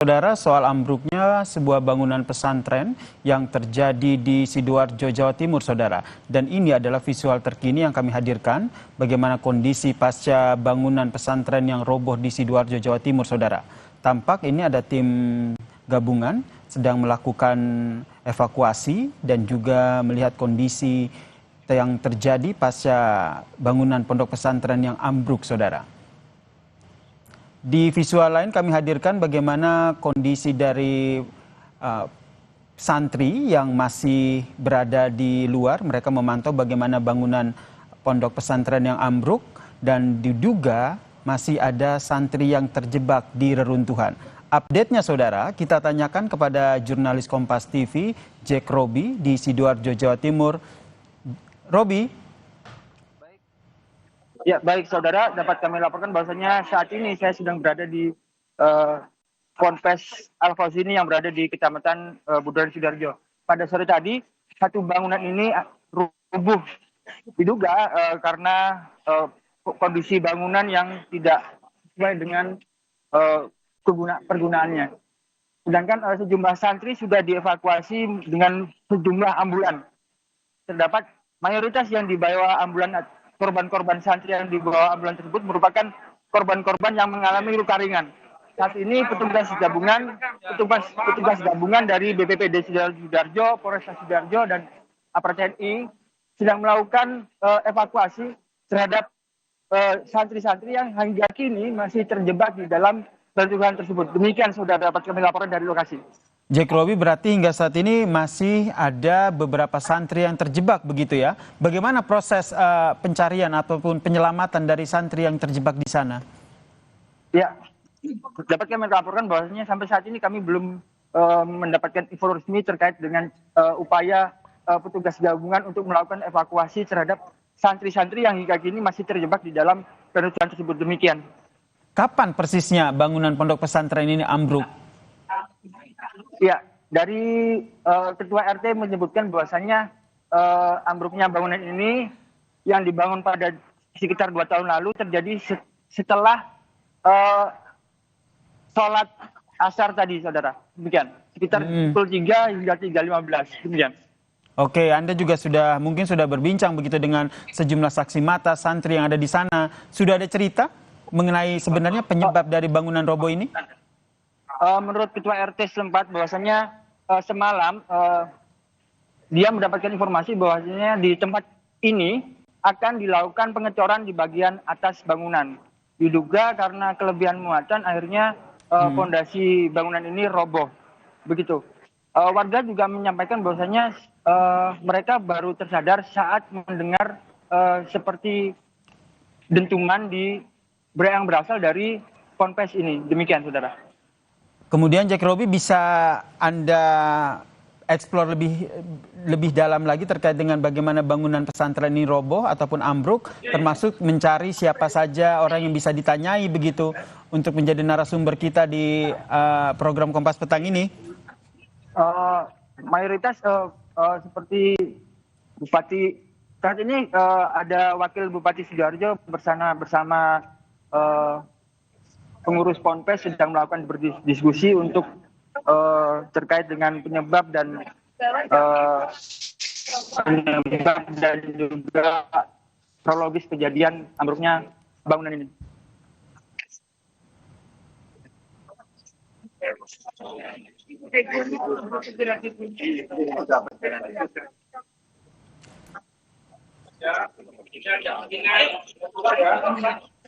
Saudara, soal ambruknya sebuah bangunan pesantren yang terjadi di Sidoarjo, Jawa Timur, saudara. Dan ini adalah visual terkini yang kami hadirkan, bagaimana kondisi pasca bangunan pesantren yang roboh di Sidoarjo, Jawa Timur, saudara. Tampak ini ada tim gabungan sedang melakukan evakuasi dan juga melihat kondisi yang terjadi pasca bangunan pondok pesantren yang ambruk, saudara. Di visual lain kami hadirkan bagaimana kondisi dari santri yang masih berada di luar. Mereka memantau bagaimana bangunan pondok pesantren yang ambruk dan diduga masih ada santri yang terjebak di reruntuhan. Update-nya saudara, kita tanyakan kepada jurnalis Kompas TV, Jack Robi di Sidoarjo, Jawa Timur. Robi. Ya, baik saudara, dapat kami laporkan bahwasanya saat ini saya sedang berada di Ponpes Al Fauzini yang berada di Kecamatan Budaran Sidoarjo. Pada sore tadi, satu bangunan ini rubuh. Diduga karena kondisi bangunan yang tidak sesuai dengan pergunaannya. Sedangkan sejumlah santri sudah dievakuasi dengan sejumlah ambulan. Terdapat mayoritas yang dibawa ambulan. Korban-korban santri yang dibawa ambulan tersebut merupakan korban-korban yang mengalami luka ringan. Saat ini petugas gabungan dari BPPD Sidoarjo, Polresta Sidoarjo dan aparat TNI sedang melakukan evakuasi terhadap santri-santri yang hingga kini masih terjebak di dalam reruntuhan tersebut. Demikian saudara, dapat kami laporan dari lokasi. Jack Robi, berarti hingga saat ini masih ada beberapa santri yang terjebak begitu ya. Bagaimana proses pencarian ataupun penyelamatan dari santri yang terjebak di sana? Ya, dapat kami laporkan bahwasanya sampai saat ini kami belum mendapatkan info resmi terkait dengan upaya petugas gabungan untuk melakukan evakuasi terhadap santri-santri yang hingga kini masih terjebak di dalam reruntuhan tersebut. Demikian. Kapan persisnya bangunan pondok pesantren ini ambruk? Ya, dari Ketua RT menyebutkan bahwasanya ambruknya bangunan ini yang dibangun pada sekitar 2 tahun lalu terjadi setelah sholat asar tadi, saudara. Demikian, sekitar pukul 3 hingga 3.15. Demikian. Oke, Anda juga mungkin sudah berbincang begitu dengan sejumlah saksi mata santri yang ada di sana. Sudah ada cerita mengenai sebenarnya penyebab dari bangunan roboh ini? Menurut Ketua RT setempat bahwasanya semalam dia mendapatkan informasi bahwasanya di tempat ini akan dilakukan pengecoran di bagian atas bangunan. Diduga karena kelebihan muatan akhirnya fondasi bangunan ini roboh. Begitu. Warga juga menyampaikan bahwasanya mereka baru tersadar saat mendengar seperti dentuman yang berasal dari ponpes ini. Demikian, saudara. Kemudian Jack Robi, bisa Anda eksplor lebih dalam lagi terkait dengan bagaimana bangunan pesantren ini roboh ataupun ambruk, termasuk mencari siapa saja orang yang bisa ditanyai begitu untuk menjadi narasumber kita di program Kompas Petang ini? Mayoritas seperti Bupati, saat ini ada Wakil Bupati Sidoarjo bersama pengurus Ponpes sedang melakukan berdiskusi untuk terkait dengan penyebab dan juga kronologis kejadian ambruknya bangunan ini.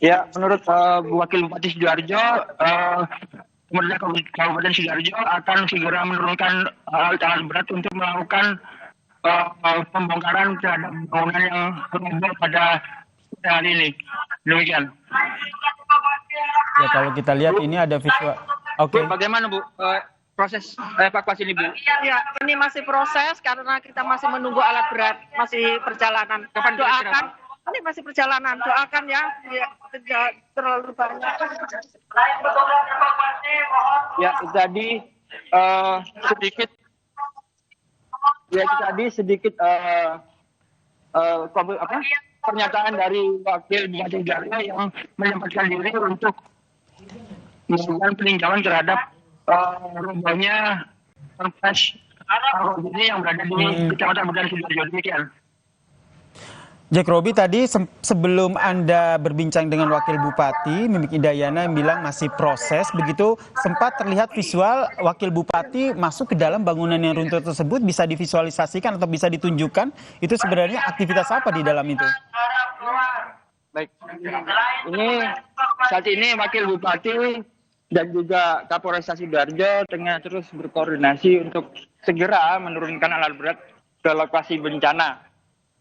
Ya, menurut Wakil Bupati Sidoarjo, pemerintah Kabupaten Sidoarjo akan segera menurunkan alat berat untuk melakukan pembongkaran terhadap bangunan yang roboh pada hari ini. Demikian. Ya, kalau kita lihat ini ada visual. Oke. Bagaimana Bu proses evakuasi ini Bu? Ya, ini masih proses karena kita masih menunggu alat berat, masih perjalanan. Kapan doakan, ini masih perjalanan, doakan ya tidak terlalu banyak. Ya, tadi sedikit pernyataan dari Wakil Bupati Sidoarjo yang menyempatkan diri untuk melakukan peninjauan terhadap robohnya Ponpes ini yang berada di Kecamatan Medan Sidoarjo. Demikian. Jack Robi, tadi sebelum Anda berbincang dengan Wakil Bupati Mimik Indayana yang bilang masih proses, begitu sempat terlihat visual Wakil Bupati masuk ke dalam bangunan yang runtuh tersebut, bisa divisualisasikan atau bisa ditunjukkan itu sebenarnya aktivitas apa di dalam itu? Baik, ini saat ini Wakil Bupati dan juga Kapolresta Sidoarjo tengah terus berkoordinasi untuk segera menurunkan alat berat ke lokasi bencana.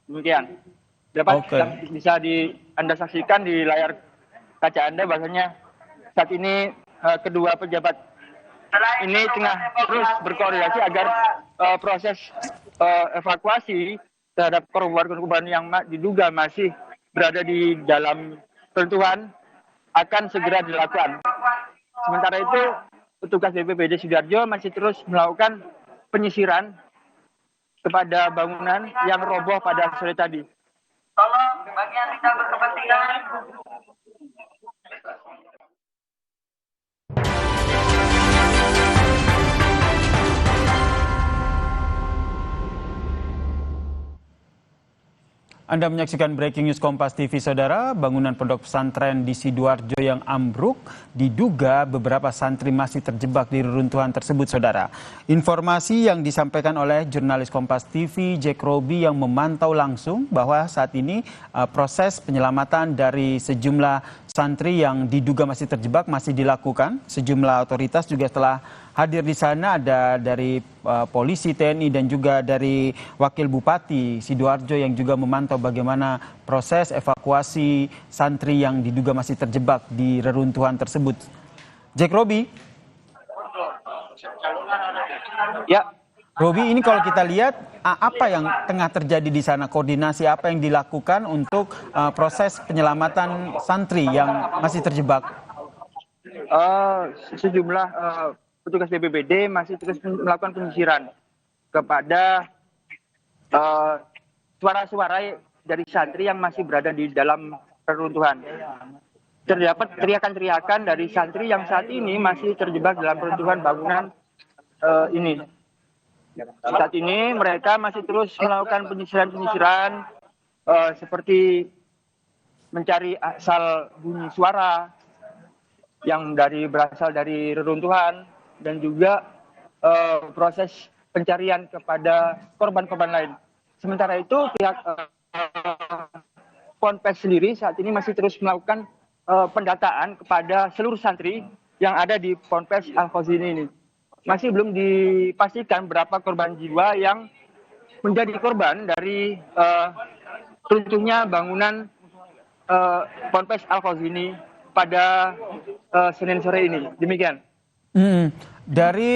Demikian. Dapat bisa Anda saksikan di layar kaca Anda bahwasanya saat ini kedua pejabat ini tengah terus berkoordinasi agar proses evakuasi terhadap korban-korban yang diduga masih berada di dalam runtuhan akan segera dilakukan. Sementara itu, petugas BPBD Sidoarjo masih terus melakukan penyisiran kepada bangunan yang roboh pada sore tadi. Tolong bagi yang tidak berkepentingan. Anda menyaksikan Breaking News Kompas TV, Saudara. Bangunan pondok pesantren di Sidoarjo yang ambruk diduga beberapa santri masih terjebak di reruntuhan tersebut, Saudara. Informasi yang disampaikan oleh jurnalis Kompas TV Jack Robi yang memantau langsung bahwa saat ini proses penyelamatan dari sejumlah santri yang diduga masih terjebak masih dilakukan. Sejumlah otoritas juga telah hadir di sana, ada dari polisi, TNI, dan juga dari Wakil Bupati Sidoarjo yang juga memantau bagaimana proses evakuasi santri yang diduga masih terjebak di reruntuhan tersebut. Jack Robi. Ya. Robi, ini kalau kita lihat apa yang tengah terjadi di sana, koordinasi apa yang dilakukan untuk proses penyelamatan santri yang masih terjebak? Sejumlah petugas BPBD masih terus melakukan penyisiran kepada suara-suara dari santri yang masih berada di dalam reruntuhan. Terdapat teriakan-teriakan dari santri yang saat ini masih terjebak dalam reruntuhan bangunan ini. Saat ini mereka masih terus melakukan penyisiran-penyisiran seperti mencari asal bunyi suara yang berasal dari reruntuhan dan juga proses pencarian kepada korban-korban lain. Sementara itu pihak Ponpes sendiri saat ini masih terus melakukan pendataan kepada seluruh santri yang ada di Ponpes Al-Khazini ini. Masih belum dipastikan berapa korban jiwa yang menjadi korban dari runtuhnya bangunan Ponpes Al-Khazini pada Senin sore ini. Demikian. Dari